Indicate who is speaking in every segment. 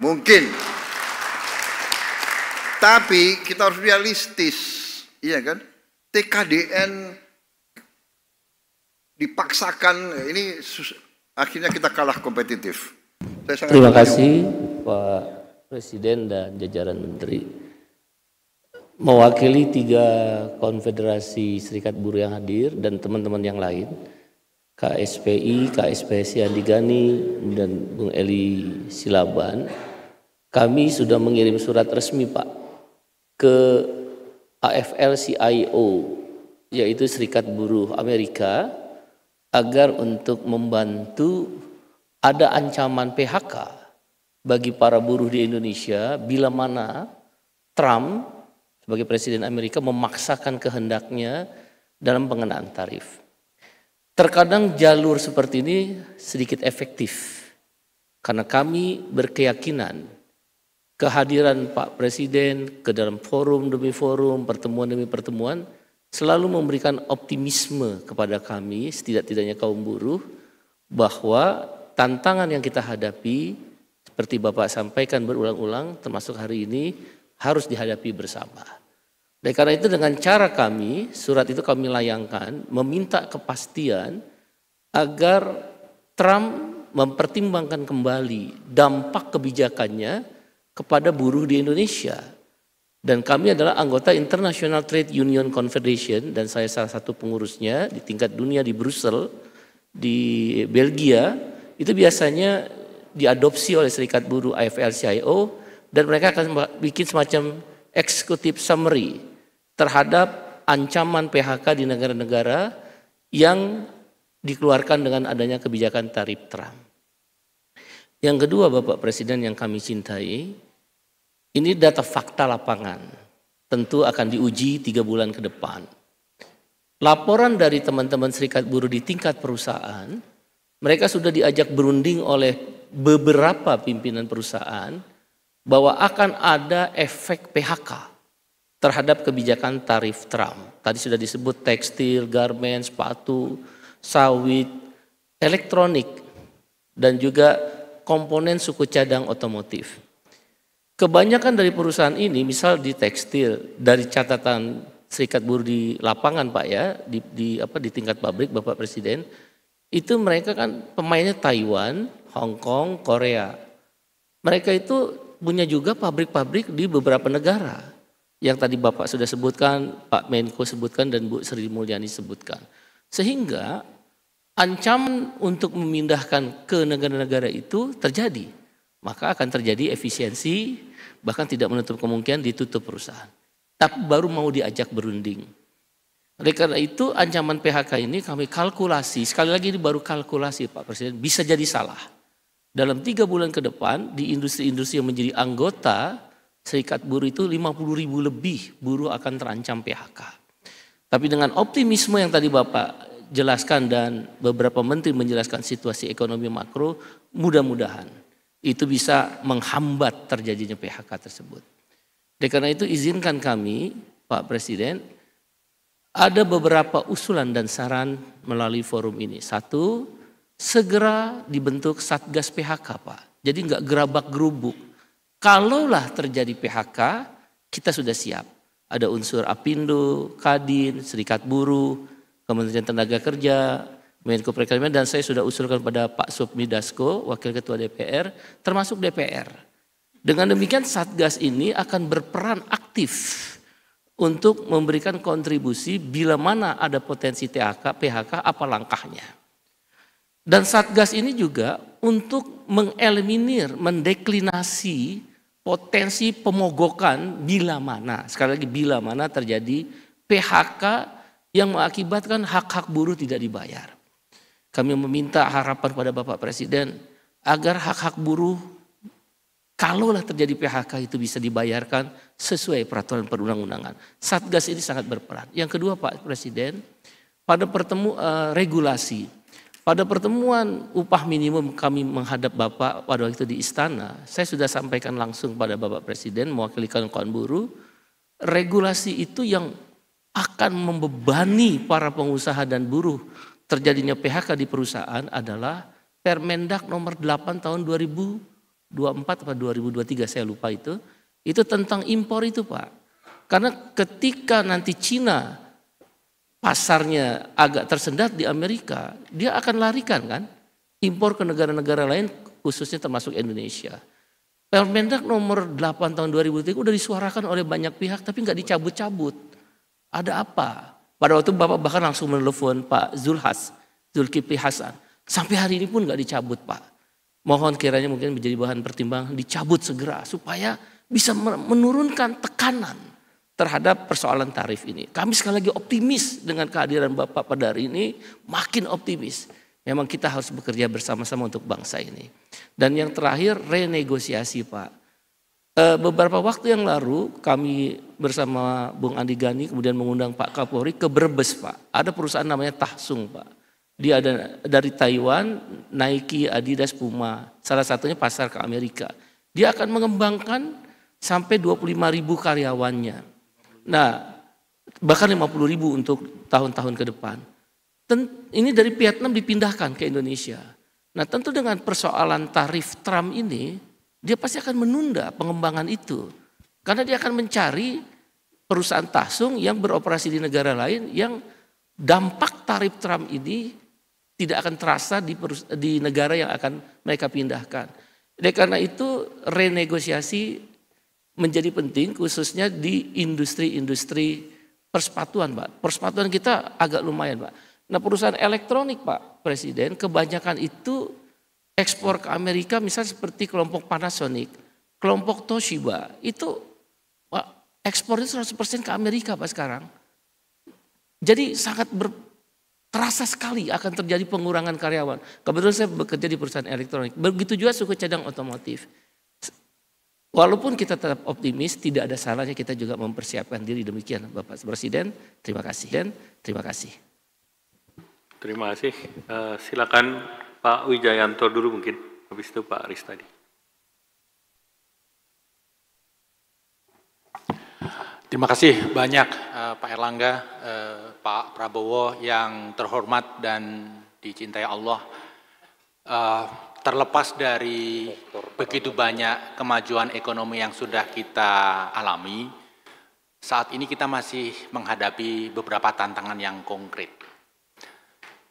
Speaker 1: Mungkin. Tapi kita harus realistis, iya kan? TKDN dipaksakan, ini akhirnya kita kalah kompetitif.
Speaker 2: Terima kasih Pak Presiden dan jajaran Menteri. Mewakili 3 konfederasi serikat buruh yang hadir dan teman-teman yang lain, KSPI, KSPSI Andi Gani, dan Bung Eli Silaban, kami sudah mengirim surat resmi Pak ke AFL-CIO, yaitu Serikat Buruh Amerika, agar untuk membantu ada ancaman PHK bagi para buruh di Indonesia bila mana Trump sebagai Presiden Amerika memaksakan kehendaknya dalam pengenaan tarif. Terkadang jalur seperti ini sedikit efektif karena kami berkeyakinan kehadiran Pak Presiden ke dalam forum demi forum, pertemuan demi pertemuan selalu memberikan optimisme kepada kami, setidak-tidaknya kaum buruh, bahwa tantangan yang kita hadapi seperti Bapak sampaikan berulang-ulang termasuk hari ini harus dihadapi bersama. Oleh karena itu dengan cara kami, surat itu kami layangkan meminta kepastian agar Trump mempertimbangkan kembali dampak kebijakannya kepada buruh di Indonesia. Dan kami adalah anggota International Trade Union Confederation dan saya salah satu pengurusnya di tingkat dunia di Brussel, di Belgia. Itu biasanya diadopsi oleh Serikat Buruh AFL-CIO dan mereka akan bikin semacam executive summary terhadap ancaman PHK di negara-negara yang dikeluarkan dengan adanya kebijakan tarif Trump. Yang kedua Bapak Presiden yang kami cintai, ini data fakta lapangan, tentu akan diuji 3 bulan ke depan. Laporan dari teman-teman serikat buruh di tingkat perusahaan, mereka sudah diajak berunding oleh beberapa pimpinan perusahaan bahwa akan ada efek PHK terhadap kebijakan tarif Trump. Tadi sudah disebut tekstil, garmen, sepatu, sawit, elektronik, dan juga komponen suku cadang otomotif. Kebanyakan dari perusahaan ini, misal di tekstil, dari catatan serikat buruh di lapangan Pak ya, di tingkat pabrik Bapak Presiden, itu mereka kan pemainnya Taiwan, Hong Kong, Korea. Mereka itu punya juga pabrik-pabrik di beberapa negara. Yang tadi Bapak sudah sebutkan, Pak Menko sebutkan, dan Bu Sri Mulyani sebutkan. Sehingga ancaman untuk memindahkan ke negara-negara itu terjadi. Maka akan terjadi efisiensi, bahkan tidak menutup kemungkinan ditutup perusahaan. Tapi baru mau diajak berunding. Oleh karena itu ancaman PHK ini kami kalkulasi, sekali lagi ini baru kalkulasi Pak Presiden, bisa jadi salah. Dalam 3 bulan ke depan di industri-industri yang menjadi anggota serikat buruh itu 50.000 lebih buruh akan terancam PHK. Tapi dengan optimisme yang tadi Bapak jelaskan dan beberapa menteri menjelaskan situasi ekonomi makro, mudah-mudahan itu bisa menghambat terjadinya PHK tersebut. Oleh karena itu izinkan kami Pak Presiden ada beberapa usulan dan saran melalui forum ini. 1, segera dibentuk Satgas PHK Pak. Jadi enggak gerabak gerubuk. Kalaulah terjadi PHK, kita sudah siap. Ada unsur Apindo, Kadin, Serikat Buruh, Kementerian Tenaga Kerja, Menko Perekonomian, dan saya sudah usulkan pada Pak Supmi Dasko, Wakil Ketua DPR, termasuk DPR. Dengan demikian Satgas ini akan berperan aktif untuk memberikan kontribusi bila mana ada potensi PHK, apa langkahnya. Dan Satgas ini juga untuk mengeliminir, mendeklinasi potensi pemogokan bila mana, sekali lagi bila mana terjadi PHK yang mengakibatkan hak-hak buruh tidak dibayar. Kami meminta harapan pada Bapak Presiden agar hak-hak buruh kalaulah terjadi PHK itu bisa dibayarkan sesuai peraturan perundang-undangan. Satgas ini sangat berperan. Yang kedua Pak Presiden, pada regulasi, pada pertemuan upah minimum kami menghadap Bapak pada waktu itu di Istana, saya sudah sampaikan langsung pada Bapak Presiden mewakili kawan-kawan buruh, regulasi itu yang akan membebani para pengusaha dan buruh terjadinya PHK di perusahaan adalah Permendak nomor 8 tahun 2020. 2024 atau 2023 saya lupa itu tentang impor itu Pak. Karena ketika nanti Cina pasarnya agak tersendat di Amerika, dia akan larikan kan impor ke negara-negara lain khususnya termasuk Indonesia. Permendak nomor 8 tahun 2003 udah disuarakan oleh banyak pihak tapi nggak dicabut-cabut. Ada apa? Pada waktu Bapak bahkan langsung menelepon Pak Zulkifli Hasan. Sampai hari ini pun nggak dicabut Pak. Mohon kiranya mungkin menjadi bahan pertimbangan dicabut segera supaya bisa menurunkan tekanan terhadap persoalan tarif ini. Kami sekali lagi optimis dengan kehadiran Bapak pada hari ini, makin optimis. Memang kita harus bekerja bersama-sama untuk bangsa ini. Dan yang terakhir renegosiasi Pak. Beberapa waktu yang lalu kami bersama Bung Andi Gani kemudian mengundang Pak Kapolri ke Brebes Pak. Ada perusahaan namanya Tahsung Pak. Dia ada dari Taiwan, Nike, Adidas, Puma. Salah satunya pasar ke Amerika. Dia akan mengembangkan sampai 25.000 karyawannya. Nah bahkan 50.000 untuk tahun-tahun ke depan. Ini dari Vietnam dipindahkan ke Indonesia. Nah tentu dengan persoalan tarif Trump ini, dia pasti akan menunda pengembangan itu. Karena dia akan mencari perusahaan Tahsung yang beroperasi di negara lain yang dampak tarif Trump ini tidak akan terasa di negara yang akan mereka pindahkan. Oleh karena itu renegosiasi menjadi penting khususnya di industri-industri persepatuan Pak. Persepatuan kita agak lumayan Pak. Nah perusahaan elektronik Pak Presiden kebanyakan itu ekspor ke Amerika misalnya seperti kelompok Panasonic, kelompok Toshiba itu ekspornya 100% ke Amerika Pak sekarang. Jadi sangat terasa sekali akan terjadi pengurangan karyawan. Kebetulan saya bekerja di perusahaan elektronik. Begitu juga suku cadang otomotif. Walaupun kita tetap optimis, tidak ada salahnya kita juga mempersiapkan diri demikian Bapak Presiden. Terima kasih. Terima kasih.
Speaker 3: Terima kasih. Silakan Pak Wijayanto dulu mungkin, habis itu Pak Aris tadi.
Speaker 4: Terima kasih banyak Pak Erlangga, Pak Prabowo yang terhormat dan dicintai Allah. Terlepas dari begitu banyak kemajuan ekonomi yang sudah kita alami, saat ini kita masih menghadapi beberapa tantangan yang konkret.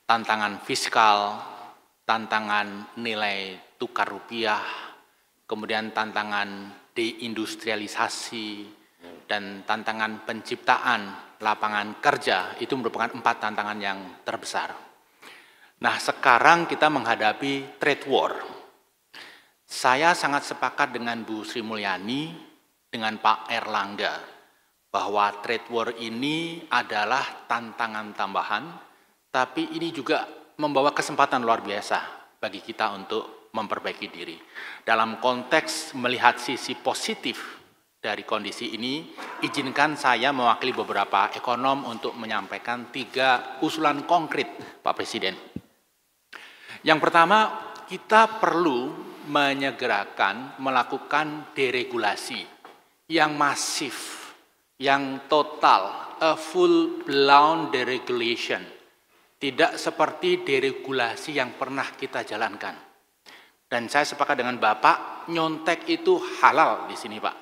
Speaker 4: Tantangan fiskal, tantangan nilai tukar rupiah, kemudian tantangan deindustrialisasi, dan tantangan penciptaan lapangan kerja itu merupakan 4 tantangan yang terbesar. Nah sekarang kita menghadapi trade war. Saya sangat sepakat dengan Bu Sri Mulyani, dengan Pak Erlangga, bahwa trade war ini adalah tantangan tambahan, tapi ini juga membawa kesempatan luar biasa bagi kita untuk memperbaiki diri. Dalam konteks melihat sisi positif dari kondisi ini, izinkan saya mewakili beberapa ekonom untuk menyampaikan 3 usulan konkret, Pak Presiden. Yang pertama, kita perlu menyegerakan melakukan deregulasi yang masif, yang total, a full-blown deregulation. Tidak seperti deregulasi yang pernah kita jalankan. Dan saya sepakat dengan Bapak, nyontek itu halal di sini Pak.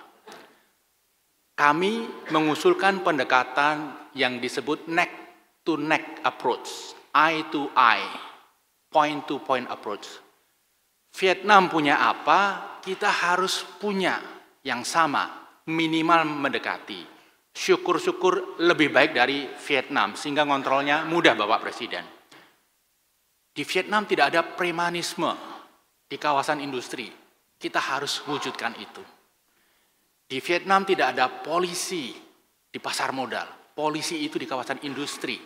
Speaker 4: Kami mengusulkan pendekatan yang disebut neck-to-neck approach, eye-to-eye, point-to-point approach. Vietnam punya apa, kita harus punya yang sama, minimal mendekati. Syukur-syukur lebih baik dari Vietnam, sehingga kontrolnya mudah Bapak Presiden. Di Vietnam tidak ada premanisme di kawasan industri, kita harus wujudkan itu. Di Vietnam tidak ada polisi di pasar modal, polisi itu di kawasan industri,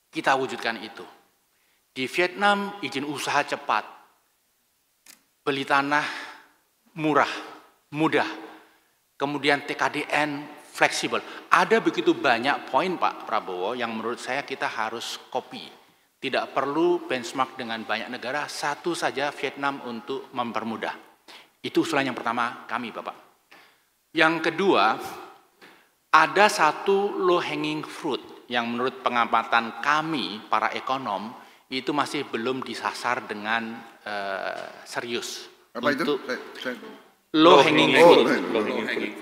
Speaker 4: kita wujudkan itu. Di Vietnam izin usaha cepat, beli tanah murah, mudah, kemudian TKDN fleksibel. Ada begitu banyak poin Pak Prabowo yang menurut saya kita harus copy. Tidak perlu benchmark dengan banyak negara, satu saja Vietnam untuk mempermudah. Itu usulan yang pertama kami Bapak. Yang kedua, ada satu low hanging fruit yang menurut pengamatan kami para ekonom itu masih belum disasar dengan serius.
Speaker 1: Apa itu?
Speaker 4: untuk low hanging fruit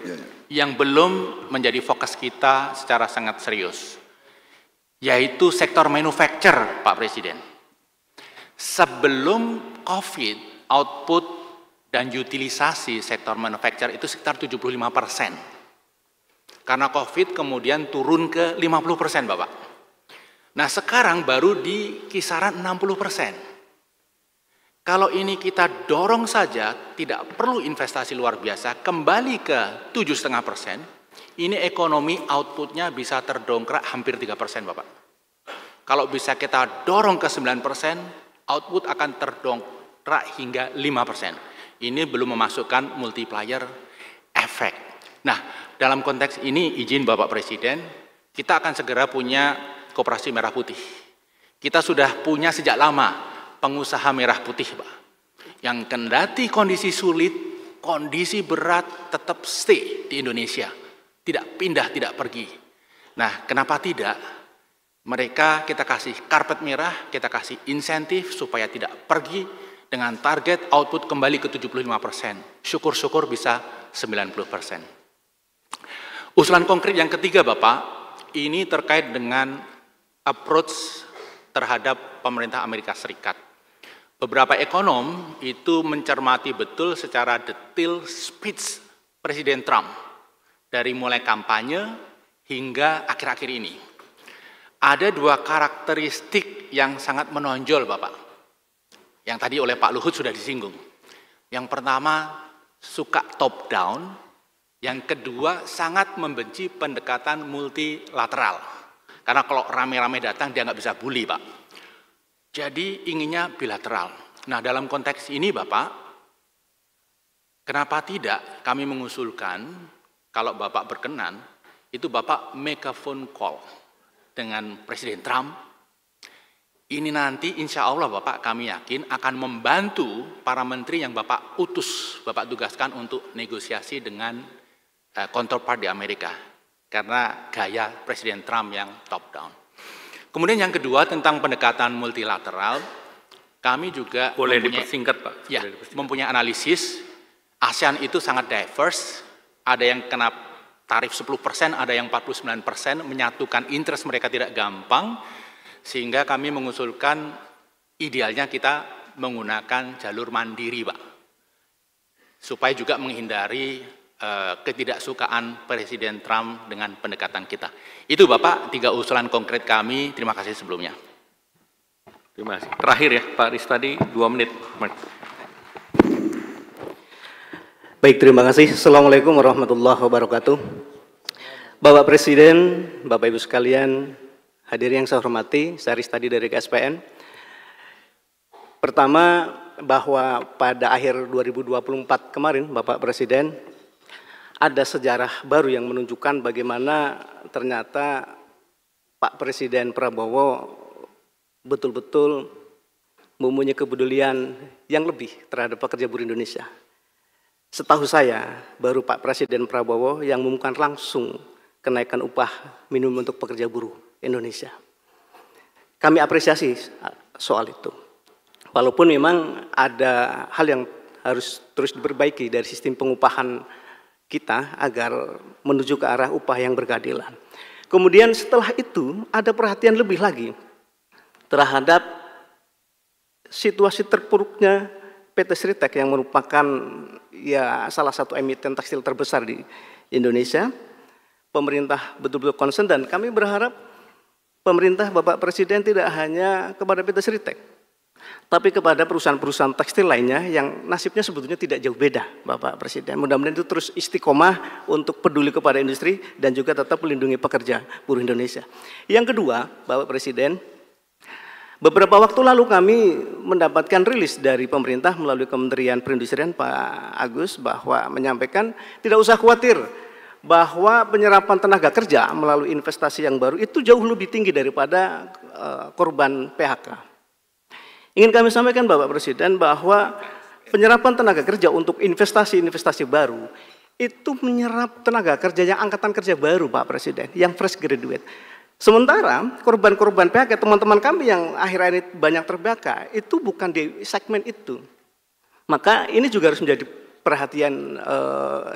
Speaker 1: Ya, ya.
Speaker 4: yang belum menjadi fokus kita secara sangat serius, yaitu sektor manufacture, Pak Presiden. Sebelum COVID, output dan utilisasi sektor manufacture itu sekitar 75%. Karena COVID kemudian turun ke 50%, Bapak. Nah, sekarang baru di kisaran 60%. Kalau ini kita dorong saja, tidak perlu investasi luar biasa, kembali ke 7,5%, ini ekonomi outputnya bisa terdongkrak hampir 3%, Bapak. Kalau bisa kita dorong ke 9%, output akan terdongkrak hingga 5%. Ini belum memasukkan multiplier effect. Nah, dalam konteks ini, izin Bapak Presiden, kita akan segera punya Koperasi Merah Putih. Kita sudah punya sejak lama pengusaha merah putih, Pak. Yang kendati kondisi sulit, kondisi berat, tetap stay di Indonesia. Tidak pindah, tidak pergi. Nah, kenapa tidak? Mereka kita kasih karpet merah, kita kasih insentif supaya tidak pergi dengan target output kembali ke 75%. Syukur-syukur bisa 90%. Usulan konkret yang ketiga, Bapak, ini terkait dengan approach terhadap pemerintah Amerika Serikat. Beberapa ekonom itu mencermati betul secara detail speech Presiden Trump dari mulai kampanye hingga akhir-akhir ini. Ada dua karakteristik yang sangat menonjol, Bapak, yang tadi oleh Pak Luhut sudah disinggung. Yang pertama, suka top down. Yang kedua, sangat membenci pendekatan multilateral. Karena kalau rame-rame datang, dia nggak bisa bully, Pak. Jadi inginnya bilateral. Nah, dalam konteks ini, Bapak, kenapa tidak kami mengusulkan, kalau Bapak berkenan, itu Bapak make a phone call dengan Presiden Trump. Ini nanti insya Allah, Bapak, kami yakin akan membantu para menteri yang Bapak utus, Bapak tugaskan untuk negosiasi dengan counterpart di Amerika. Karena gaya Presiden Trump yang top down. Kemudian yang kedua tentang pendekatan multilateral, kami juga
Speaker 3: boleh dipersingkat, Pak.
Speaker 4: Ya, mempunyai analisis. ASEAN itu sangat diverse, ada yang kena tarif 10%, ada yang 49%, menyatukan interest mereka tidak gampang, sehingga kami mengusulkan idealnya kita menggunakan jalur mandiri, Pak, supaya juga menghindari ketidaksukaan Presiden Trump dengan pendekatan kita. Itu Bapak, 3 usulan konkret kami. Terima kasih sebelumnya.
Speaker 3: Terima kasih. Terakhir ya, Pak Ristadi, 2 menit.
Speaker 5: Baik, terima kasih. Assalamualaikum warahmatullahi wabarakatuh. Bapak Presiden, Bapak Ibu sekalian, hadirin yang saya hormati, saya Ristadi dari KSPN. Pertama, bahwa pada akhir 2024 kemarin, Bapak Presiden, ada sejarah baru yang menunjukkan bagaimana ternyata Pak Presiden Prabowo betul-betul mempunyai kepedulian yang lebih terhadap pekerja buruh Indonesia. Setahu saya, baru Pak Presiden Prabowo yang mengumumkan langsung kenaikan upah minimum untuk pekerja buruh Indonesia. Kami apresiasi soal itu. Walaupun memang ada hal yang harus terus diperbaiki dari sistem pengupahan kita agar menuju ke arah upah yang berkeadilan. Kemudian setelah itu ada perhatian lebih lagi terhadap situasi terpuruknya PT Sritek yang merupakan ya salah satu emiten tekstil terbesar di Indonesia. Pemerintah betul-betul concern dan kami berharap pemerintah Bapak Presiden tidak hanya kepada PT Sritek, tapi kepada perusahaan-perusahaan tekstil lainnya yang nasibnya sebetulnya tidak jauh beda, Bapak Presiden. Mudah-mudahan itu terus istiqomah untuk peduli kepada industri dan juga tetap melindungi pekerja buruh Indonesia. Yang kedua, Bapak Presiden, beberapa waktu lalu kami mendapatkan rilis dari pemerintah melalui Kementerian Perindustrian Pak Agus bahwa menyampaikan tidak usah khawatir bahwa penyerapan tenaga kerja melalui investasi yang baru itu jauh lebih tinggi daripada korban PHK. Ingin kami sampaikan Bapak Presiden bahwa penyerapan tenaga kerja untuk investasi-investasi baru itu menyerap tenaga kerja yang angkatan kerja baru Pak Presiden, yang fresh graduate. Sementara korban-korban PHK teman-teman kami yang akhir-akhir ini banyak ter-PHK itu bukan di segmen itu. Maka ini juga harus menjadi perhatian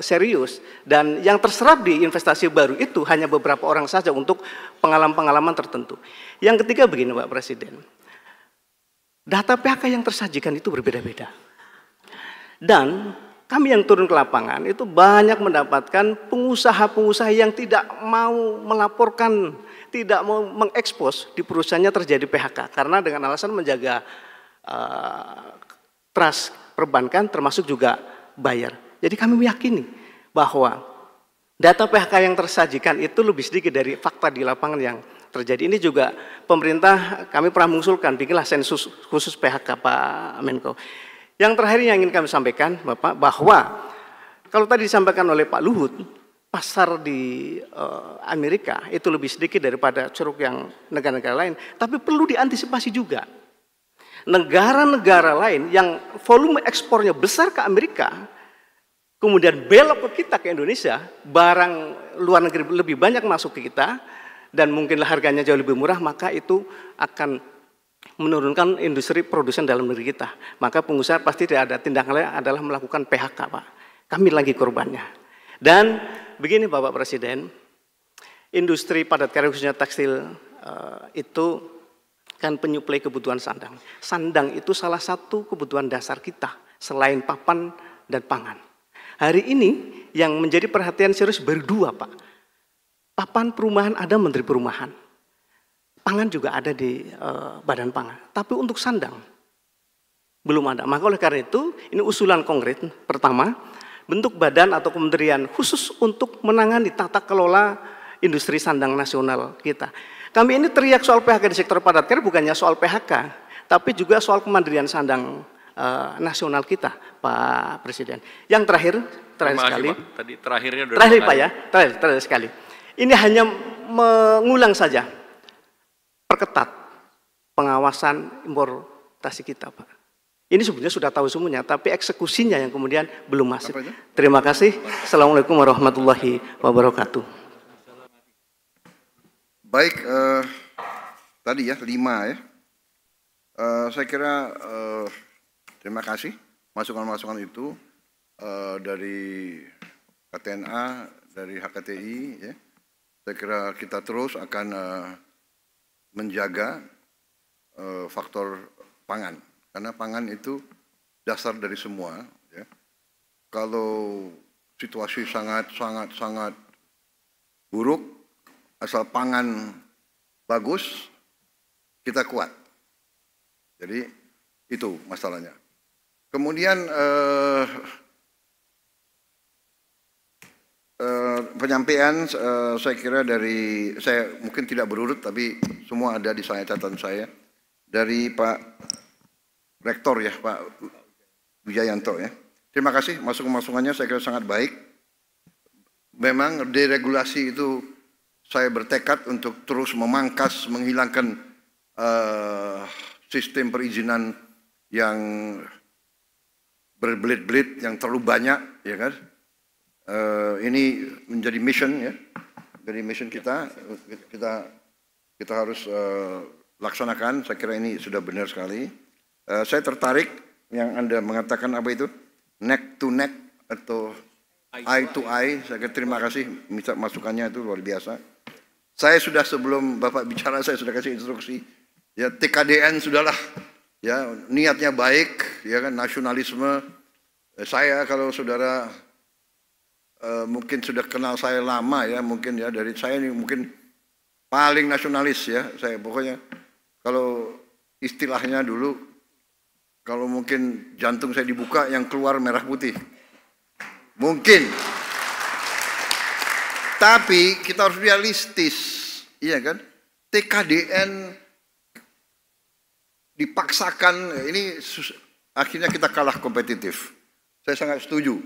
Speaker 5: serius, dan yang terserap di investasi baru itu hanya beberapa orang saja untuk pengalaman-pengalaman tertentu. Yang ketiga begini Pak Presiden, data PHK yang tersajikan itu berbeda-beda, dan kami yang turun ke lapangan itu banyak mendapatkan pengusaha-pengusaha yang tidak mau melaporkan, tidak mau mengekspos di perusahaannya terjadi PHK karena dengan alasan menjaga trust perbankan termasuk juga bayar. Jadi kami meyakini bahwa data PHK yang tersajikan itu lebih sedikit dari fakta di lapangan yang terjadi. Ini juga pemerintah kami pernah mengusulkan bikinlah sensus khusus PHK Pak Menko. Yang terakhir yang ingin kami sampaikan Bapak, bahwa kalau tadi disampaikan oleh Pak Luhut, pasar di Amerika itu lebih sedikit daripada ceruk yang negara-negara lain, tapi perlu diantisipasi juga. Negara-negara lain yang volume ekspornya besar ke Amerika, kemudian belok ke kita, ke Indonesia, barang luar negeri lebih banyak masuk ke kita, dan mungkinlah harganya jauh lebih murah, maka itu akan menurunkan industri produsen dalam negeri kita. Maka pengusaha pasti tidak ada tindakan lain adalah melakukan PHK Pak. Kami lagi korbannya. Dan begini Bapak Presiden, industri padat karya khususnya tekstil itu kan penyuplai kebutuhan sandang. Sandang itu salah satu kebutuhan dasar kita selain papan dan pangan. Hari ini yang menjadi perhatian serius baru dua Pak. Papan perumahan ada Menteri Perumahan, pangan juga ada di Badan Pangan. Tapi untuk sandang belum ada. Maka oleh karena itu ini usulan konkret. Pertama, bentuk badan atau kementerian khusus untuk menangani tata kelola industri sandang nasional kita. Kami ini teriak soal PHK di sektor padat karya bukannya soal PHK, tapi juga soal kemandirian sandang nasional kita, Pak Presiden. Yang terakhir sekali.
Speaker 3: Pak. Tadi terakhirnya
Speaker 5: terakhir Pak ya, terakhir sekali. Ini hanya mengulang saja, perketat pengawasan importasi kita, Pak. Ini sebenarnya sudah tahu semuanya, tapi eksekusinya yang kemudian belum masif. Terima kasih. Assalamualaikum warahmatullahi wabarakatuh.
Speaker 1: Baik, tadi ya 5 ya. Saya kira terima kasih masukan-masukan itu dari KTNA, dari HKTI. Ya. Saya kira kita terus akan menjaga faktor pangan, karena pangan itu dasar dari semua. Ya. Kalau situasi sangat buruk, asal pangan bagus, kita kuat. Jadi itu masalahnya. Kemudian penyampaian saya kira dari, saya mungkin tidak berurut tapi semua ada di catatan saya. Dari Pak Rektor ya, Pak Wijayanto ya. Terima kasih masukan-masukannya, saya kira sangat baik. Memang deregulasi itu saya bertekad untuk terus memangkas, menghilangkan sistem perizinan yang berbelit-belit, yang terlalu banyak, ya kan? Ini menjadi mission ya, dari mission kita harus laksanakan. Saya kira ini sudah benar sekali. Saya tertarik yang Anda mengatakan apa itu neck to neck atau eye to eye. Saya kira terima kasih masukannya, itu luar biasa. Saya sudah sebelum Bapak bicara saya sudah kasih instruksi ya, TKDN sudahlah ya, niatnya baik ya kan, nasionalisme. Saya kalau saudara mungkin sudah kenal saya lama ya, mungkin ya, dari saya ini mungkin paling nasionalis ya saya, pokoknya kalau istilahnya dulu kalau mungkin jantung saya dibuka yang keluar merah putih mungkin. Tapi kita harus realistis, iya kan? TKDN dipaksakan, ini akhirnya kita kalah kompetitif. Saya sangat setuju.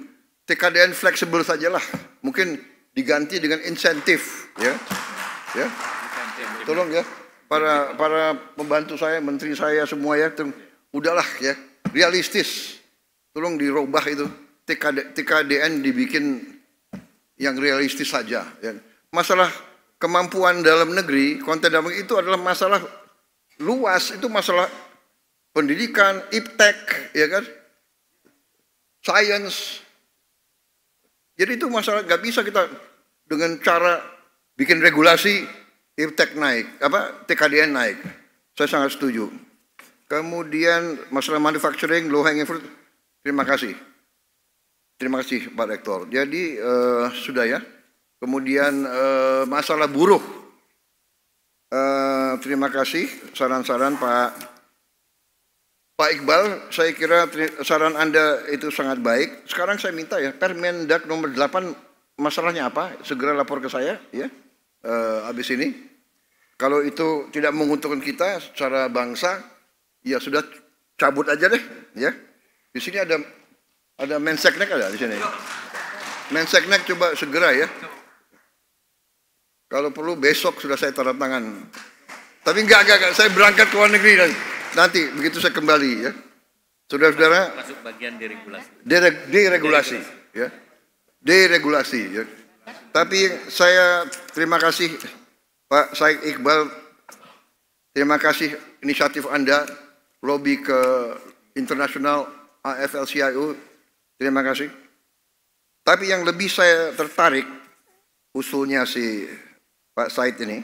Speaker 1: TKDN fleksibel sajalah, mungkin diganti dengan insentif, ya. Tolong ya, para pembantu saya, menteri saya semua ya, udahlah ya, realistis. Tolong dirubah itu, TKDN dibikin yang realistis saja. Ya. Masalah kemampuan dalam negeri, konten dalam negeri itu adalah masalah luas, itu masalah pendidikan, iptek, ya kan, science. Jadi itu masalah, nggak bisa kita dengan cara bikin regulasi, iptek naik, TKDN naik. Saya sangat setuju. Kemudian masalah manufacturing, low hanging fruit, terima kasih. Terima kasih Pak Rektor. Jadi sudah ya. Kemudian masalah buruh. Terima kasih saran-saran Pak Iqbal. Saya kira saran Anda itu sangat baik. Sekarang saya minta ya, Permendag nomor 8 masalahnya apa? Segera lapor ke saya ya. Habis ini. Kalau itu tidak menguntungkan kita secara bangsa, ya sudah cabut aja deh ya. Di sini ada Menseknek ada di sini. Menseknek coba segera ya. Kalau perlu besok sudah saya tanda tangan. Tapi enggak, saya berangkat ke luar negeri nanti begitu saya kembali ya. Saudara-saudara,
Speaker 2: Masuk bagian deregulasi.
Speaker 1: Deregulasi ya. Deregulasi ya. Tapi saya terima kasih Pak Said Iqbal, terima kasih inisiatif Anda lobby ke internasional AFL-CIO, terima kasih. Tapi yang lebih saya tertarik usulnya si Pak Said ini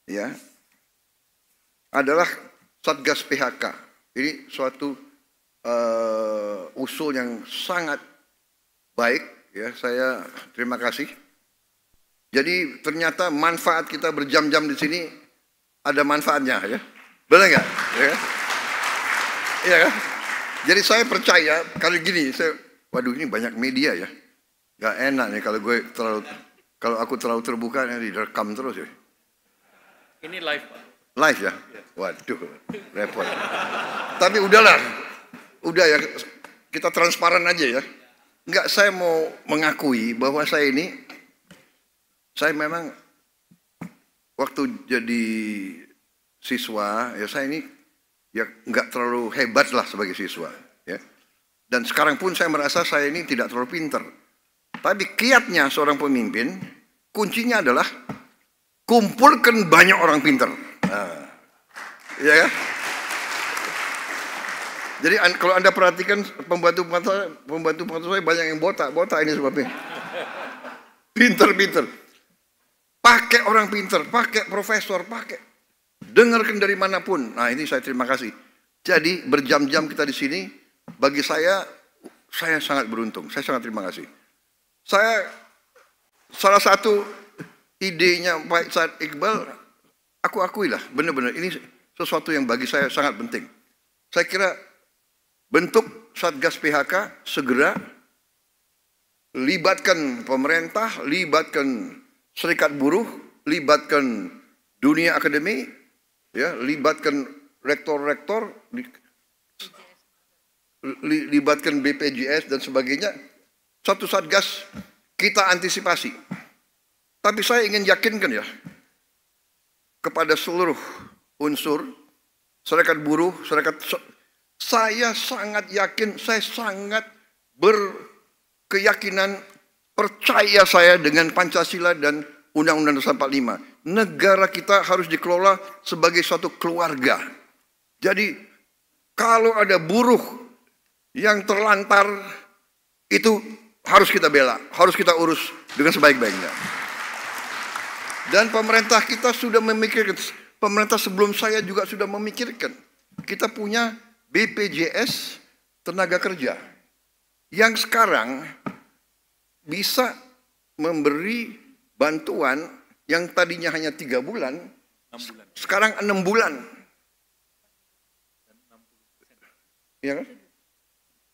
Speaker 1: ya adalah Satgas PHK. Ini suatu usul yang sangat baik ya, saya terima kasih. Jadi ternyata manfaat kita berjam-jam di sini ada manfaatnya ya. Benar nggak? Ya. Iya kan? Jadi saya percaya kalau gini, waduh ini banyak media ya. Gak enak nih kalau aku terlalu terbuka nanti direkam terus ya.
Speaker 3: Ini live, Pak.
Speaker 1: Live ya? Waduh, repot. Tapi udahlah. Udah ya, kita transparan aja ya. Enggak, saya mau mengakui bahwa saya memang waktu jadi siswa, ya saya ini ya nggak terlalu hebat lah sebagai siswa. Ya. Dan sekarang pun saya merasa saya ini tidak terlalu pinter. Tapi kiatnya seorang pemimpin, kuncinya adalah kumpulkan banyak orang pinter. Nah, ya kan? Jadi kalau Anda perhatikan pembantu saya banyak yang botak ini sebabnya. Pinter. Pakai orang pinter, pakai profesor, dengarkan dari manapun. Nah ini saya terima kasih. Jadi berjam-jam kita di sini, bagi saya sangat beruntung. Saya sangat terima kasih. Salah satu idenya Pak Said Iqbal, aku akuilah, benar-benar ini sesuatu yang bagi saya sangat penting. Saya kira bentuk Satgas PHK segera, libatkan pemerintah, libatkan serikat buruh, libatkan dunia akademi, ya, libatkan rektor-rektor, libatkan BPJS dan sebagainya. Satu satgas kita antisipasi. Tapi saya ingin yakinkan ya kepada seluruh unsur serikat buruh, saya sangat yakin, saya sangat berkeyakinan, percaya saya dengan Pancasila dan Undang-Undang Dasar 45. Negara kita harus dikelola sebagai suatu keluarga. Jadi kalau ada buruh yang terlantar, itu harus kita bela, harus kita urus dengan sebaik-baiknya. Dan pemerintah kita sudah memikirkan, pemerintah sebelum saya juga sudah memikirkan. Kita punya BPJS tenaga kerja yang sekarang bisa memberi bantuan yang tadinya hanya 3 bulan, sekarang 6 bulan. Iya kan?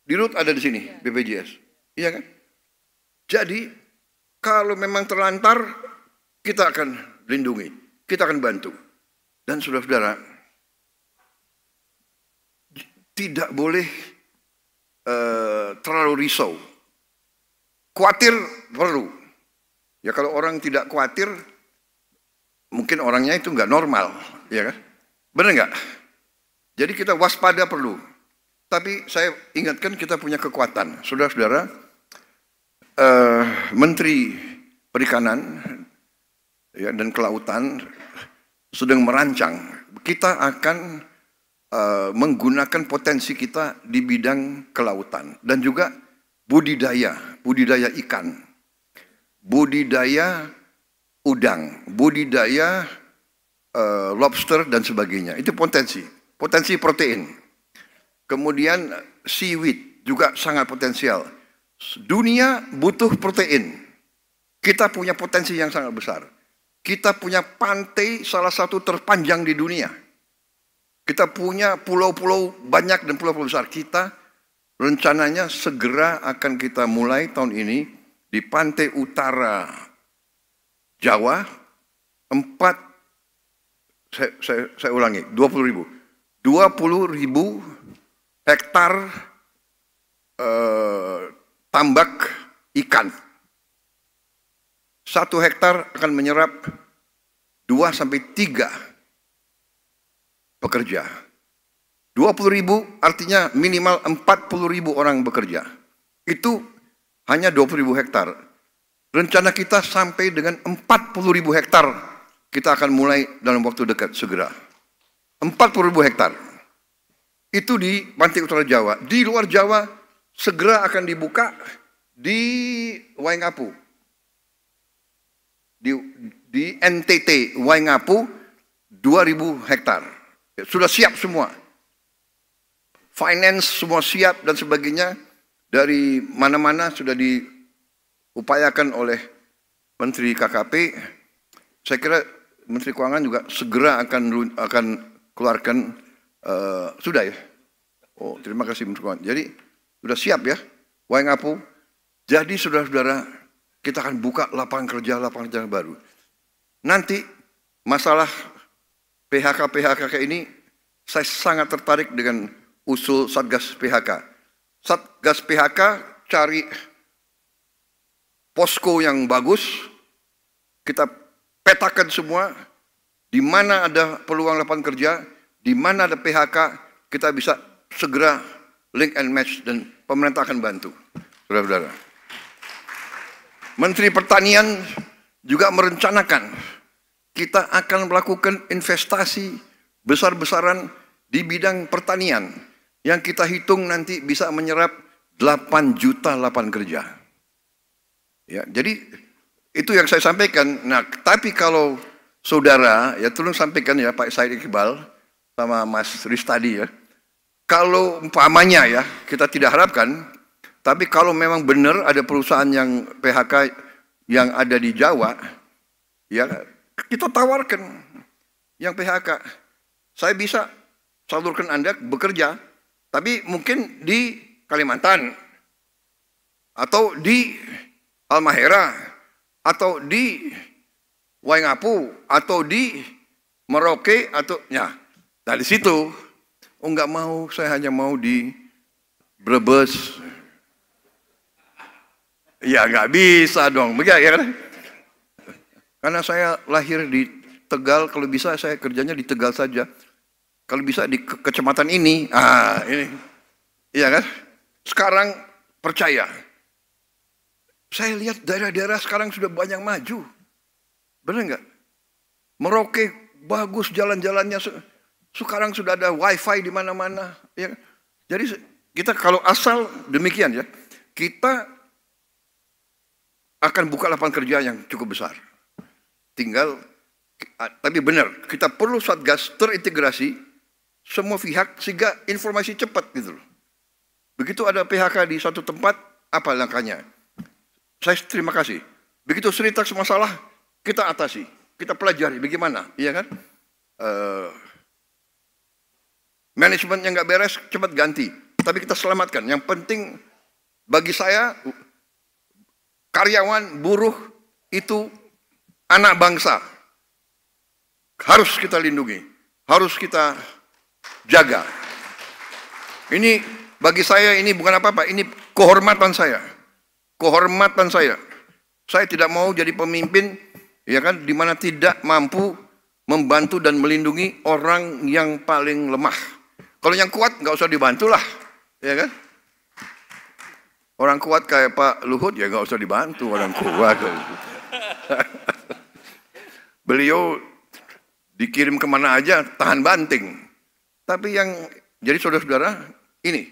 Speaker 1: Di RUT ada di sini BPJS. Iya kan? Jadi kalau memang terlantar, kita akan lindungi, kita akan bantu. Dan saudara-saudara, tidak boleh terlalu risau. Khawatir perlu. Ya kalau orang tidak khawatir, mungkin orangnya itu nggak normal, ya kan? Benar nggak? Jadi kita waspada perlu. Tapi saya ingatkan kita punya kekuatan, saudara-saudara. Menteri Perikanan ya, dan Kelautan sedang merancang. Kita akan menggunakan potensi kita di bidang kelautan dan juga budidaya ikan, budidaya udang, budidaya lobster dan sebagainya. Itu potensi protein. Kemudian seaweed juga sangat potensial. Dunia butuh protein. Kita punya potensi yang sangat besar. Kita punya pantai salah satu terpanjang di dunia. Kita punya pulau-pulau banyak dan pulau-pulau besar. Kita rencananya segera akan kita mulai tahun ini di pantai utara Jawa, saya ulangi, 20.000 hektar tambak ikan. 1 hektar akan menyerap 2-3 pekerja. 20.000 artinya minimal 40.000 orang bekerja. Itu hanya 20.000 hektar. Rencana kita sampai dengan 40.000 hektar. Kita akan mulai dalam waktu dekat segera. 40.000 hektar. Itu di pantai utara Jawa. Di luar Jawa segera akan dibuka di Waingapu. Di NTT Waingapu 2.000 hektar. Sudah siap semua. Finance semua siap dan sebagainya. Dari mana-mana sudah diupayakan oleh Menteri KKP. Saya kira Menteri Keuangan juga segera akan keluarkan, sudah ya? Oh, terima kasih Menteri Keuangan. Jadi sudah siap ya, Waingapu. Jadi saudara-saudara, kita akan buka lapangan kerja baru. Nanti masalah PHK ini, saya sangat tertarik dengan usul Satgas PHK. Satgas PHK cari posko yang bagus, kita petakan semua, di mana ada peluang lapangan kerja, di mana ada PHK, kita bisa segera link and match dan pemerintah akan bantu. Saudara-saudara. Menteri Pertanian juga merencanakan kita akan melakukan investasi besar-besaran di bidang pertanian yang kita hitung nanti bisa menyerap 8 juta lapangan kerja. Ya, jadi itu yang saya sampaikan. Nah, tapi kalau saudara, ya tolong sampaikan ya Pak Said Iqbal sama Mas Riz tadi ya. Kalau umpamanya ya, kita tidak harapkan, tapi kalau memang benar ada perusahaan yang PHK yang ada di Jawa, ya kita tawarkan yang PHK. Saya bisa salurkan Anda bekerja, tapi mungkin di Kalimantan, atau di Halmahera, atau di Waingapu, atau di Merauke, atau ya dari situ. Oh enggak mau, saya hanya mau di Brebes. Ya nggak bisa dong, begitu ya kan? Karena saya lahir di Tegal, kalau bisa saya kerjanya di Tegal saja. Kalau bisa di kecamatan ini, ini, iya kan? Sekarang percaya, saya lihat daerah-daerah sekarang sudah banyak maju, benar nggak? Merauke bagus jalan-jalannya, sekarang sudah ada wifi di mana-mana. Ya. Jadi kita kalau asal demikian ya, kita akan buka lapangan kerja yang cukup besar. Tinggal, tapi benar, kita perlu Satgas terintegrasi semua pihak sehingga informasi cepat gitu loh. Begitu ada PHK di satu tempat, apa langkahnya? Saya terima kasih. Begitu cerita masalah, kita atasi, kita pelajari bagaimana, iya kan? Manajemen yang nggak beres cepat ganti, tapi kita selamatkan. Yang penting bagi saya, karyawan, buruh itu anak bangsa. Harus kita lindungi, harus kita jaga. Ini bagi saya ini bukan apa-apa, ini kehormatan saya. Kehormatan saya. Saya tidak mau jadi pemimpin ya kan di mana tidak mampu membantu dan melindungi orang yang paling lemah. Kalau yang kuat nggak usah dibantulah, ya kan? Orang kuat kayak Pak Luhut ya nggak usah dibantu orang kuat. Beliau dikirim kemana aja tahan banting. Tapi yang jadi saudara-saudara ini,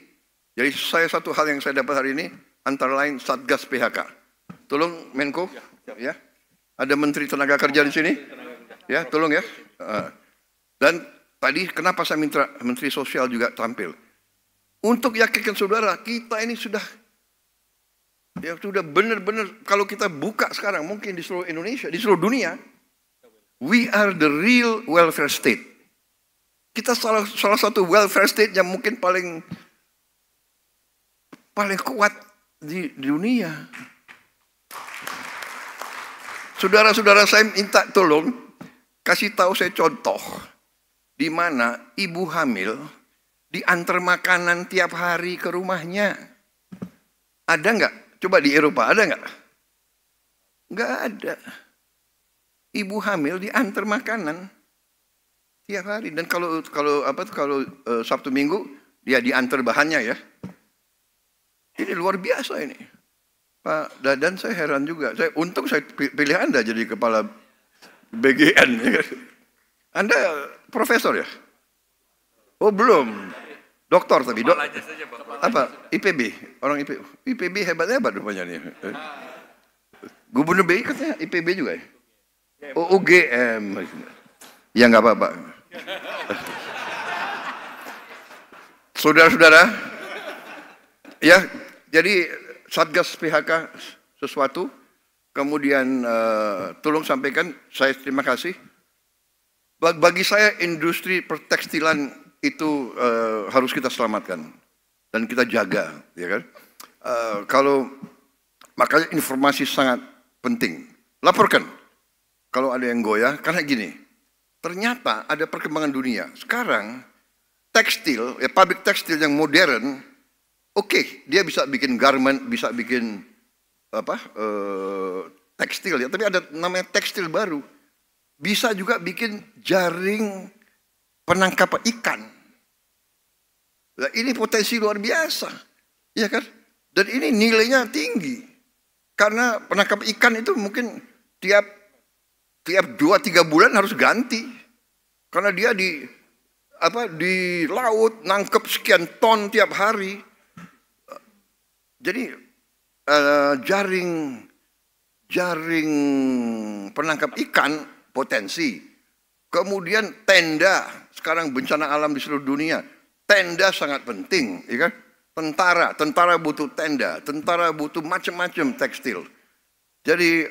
Speaker 1: jadi satu hal yang saya dapat hari ini antara lain Satgas PHK. Tolong Menko, ya. Ada Menteri Tenaga Kerja di sini, ya, tolong ya. Dan tadi kenapa saya minta Menteri Sosial juga tampil? Untuk yakinkan saudara, kita ini sudah benar-benar kalau kita buka sekarang mungkin di seluruh Indonesia, di seluruh dunia, we are the real welfare state. Kita salah satu welfare state yang mungkin paling kuat di dunia. Saudara-saudara saya minta tolong kasih tahu saya contoh di mana ibu hamil diantar makanan tiap hari ke rumahnya. Ada nggak? Coba di Eropa ada nggak? Nggak ada. Ibu hamil diantar makanan tiap hari, dan kalau Sabtu Minggu dia diantar bahannya ya. Ini luar biasa ini. Pak Dadan, saya heran juga. Untung saya pilih Anda jadi kepala BGN. Anda profesor ya? Oh belum. Doktor tapi. Apa? IPB. Orang IPB hebat-hebat rupanya nih. Gubernur BI katanya IPB juga ya? Oh, UGM. Ya nggak apa-apa. Saudara-saudara, ya, jadi Satgas PHK sesuatu, kemudian tolong sampaikan, saya terima kasih. Bagi saya industri pertekstilan itu harus kita selamatkan dan kita jaga, ya kan? Makanya informasi sangat penting. Laporkan kalau ada yang goyah, karena gini, ternyata ada perkembangan dunia. Sekarang tekstil, ya pabrik tekstil yang modern, oke, dia bisa bikin garment, bisa bikin tekstil ya, tapi ada namanya tekstil baru. Bisa juga bikin jaring penangkap ikan. Nah, ini potensi luar biasa, ya kan? Dan ini nilainya tinggi. Karena penangkap ikan itu mungkin tiap 2-3 bulan harus ganti. Karena dia di laut nangkep sekian ton tiap hari. Jadi jaring penangkap ikan potensi. Kemudian tenda, sekarang bencana alam di seluruh dunia, tenda sangat penting, ya kan? Tentara butuh tenda, tentara butuh macam-macam tekstil. Jadi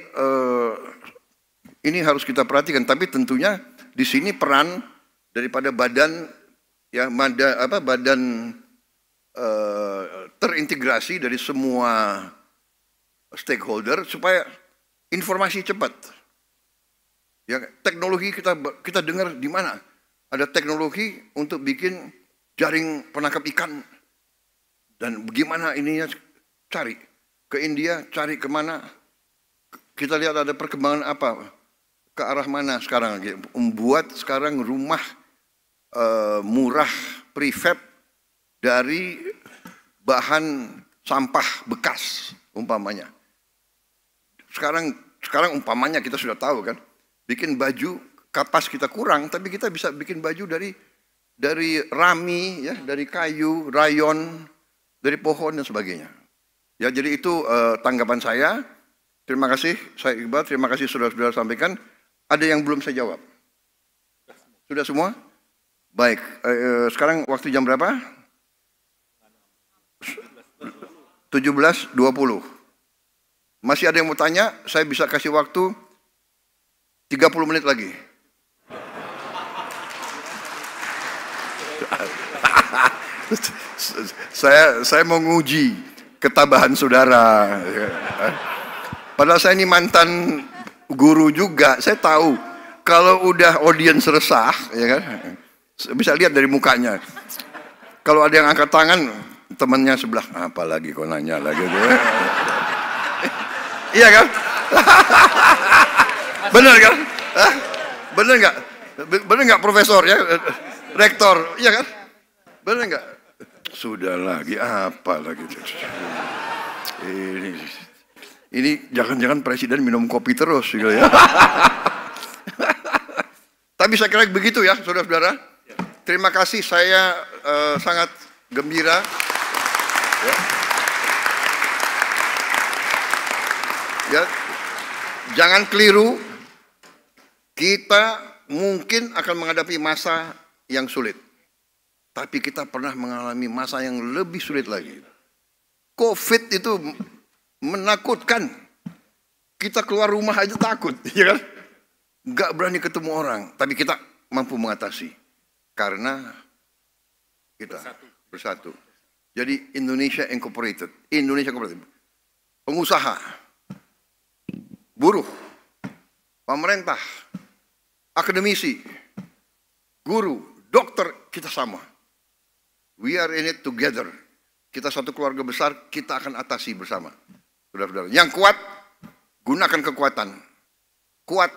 Speaker 1: ini harus kita perhatikan, tapi tentunya di sini peran daripada badan terintegrasi dari semua stakeholder supaya informasi cepat. Ya, teknologi kita dengar di mana? Ada teknologi untuk bikin jaring penangkap ikan. Dan bagaimana ininya cari? Ke India, cari kemana? Kita lihat ada perkembangan apa? Ke arah mana sekarang? Membuat sekarang rumah murah prefab dari bahan sampah bekas umpamanya. Sekarang umpamanya kita sudah tahu kan, bikin baju kapas kita kurang, tapi kita bisa bikin baju dari rami ya, dari kayu, rayon, dari pohon dan sebagainya. Ya, jadi itu tanggapan saya. Terima kasih saya Iqbal, terima kasih saudara-saudara sampaikan. Ada yang belum saya jawab? Sudah semua? Baik, sekarang waktu jam berapa? 17.20. Masih ada yang mau tanya? Saya bisa kasih waktu 30 menit lagi. Saya mau nguji ketabahan saudara. Padahal saya ini mantan guru juga. Saya tahu kalau udah audiens resah, ya kan, bisa lihat dari mukanya. Kalau ada yang angkat tangan, temannya sebelah, apalagi kau nanya lagi. Iya kan? Benar kan? Benar nggak? Benar nggak profesor ya? Rektor, iya kan? Benar nggak? Sudah lagi apa lagi? Ini jangan-jangan presiden minum kopi terus gitu ya. Tapi saya kira begitu ya, saudara-saudara. terima kasih, saya sangat gembira. Ya. Ya, jangan keliru, kita mungkin akan menghadapi masa yang sulit. Tapi kita pernah mengalami masa yang lebih sulit lagi. COVID itu menakutkan. Kita keluar rumah aja takut, ya kan? Nggak berani ketemu orang, tapi kita mampu mengatasi. Karena kita bersatu. Jadi Indonesia Incorporated, pengusaha, buruh, pemerintah, akademisi, guru, dokter, kita sama. We are in it together. Kita satu keluarga besar, kita akan atasi bersama. Saudara-saudara, yang kuat, gunakan kekuatan. Kuat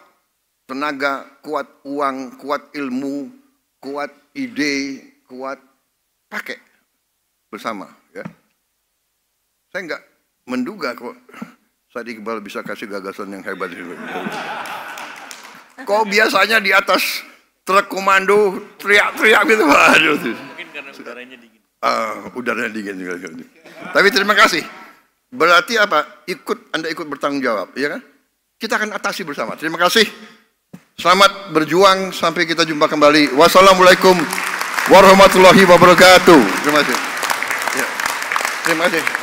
Speaker 1: tenaga, kuat uang, kuat ilmu, kuat ide, kuat pakai bersama. Ya. Saya nggak menduga kok Said Iqbal bisa kasih gagasan yang hebat. Kok biasanya di atas truk komando teriak-teriak gitu. Waduh.
Speaker 3: Mungkin karena udaranya dingin.
Speaker 1: Udaranya dingin juga. Tapi terima kasih. Berarti apa? Anda ikut bertanggung jawab, ya kan? Kita akan atasi bersama. Terima kasih. Selamat berjuang sampai kita jumpa kembali. Wassalamualaikum warahmatullahi wabarakatuh. Terima kasih. Ya. Terima kasih.